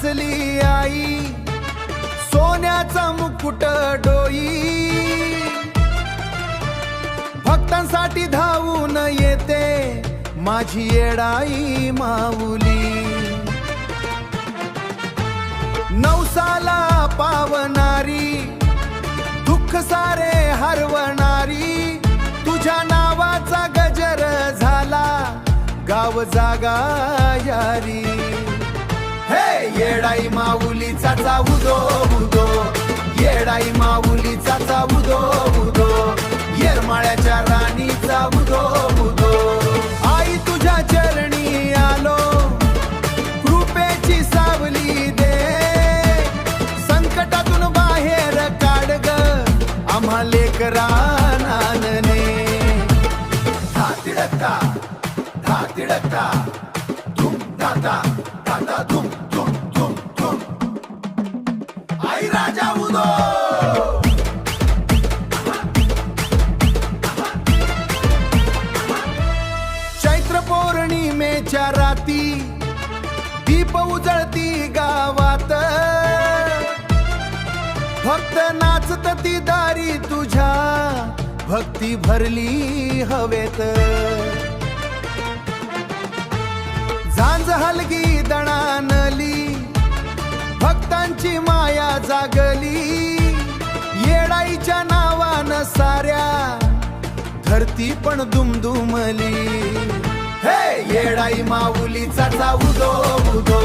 नाचली आई, सोन्याचा मुकुट डोई, भक्तांसाठी धावून येते माझी येडाई माऊली. नवसाला पावणारी, दुःख सारे हरवणारी, तुझ्या नावाचा गजर झाला गाव जागा यारी. हे येडाई माऊलीचा चाऊदो उदो, येडाई माऊलीचा चाऊदो उदो, येरमाळ्याच्या राणीचा उदो उदो. आई तुझ्या चरणी आलो, कृपेची सावली दे, संकटातून बाहेर काढ ग आम्हा लेकरांनाने. धा तिडकता धा तिडकता, धूम धाता धाता धूम धूम धूम धूम. आई राजा उदो. चैत्र पौर्णिमेच्या राती दीप उजळती गावात, भक्त नाचत ती दारी तुझ्या, भक्ती भरली हवेत. झांज हलगी दणानली, भक्तांची माया जागली, येडाईच्या नावानं साऱ्या धरती पण दुमदुमली. हे येडाई माऊलीचा चाऊदो उदो,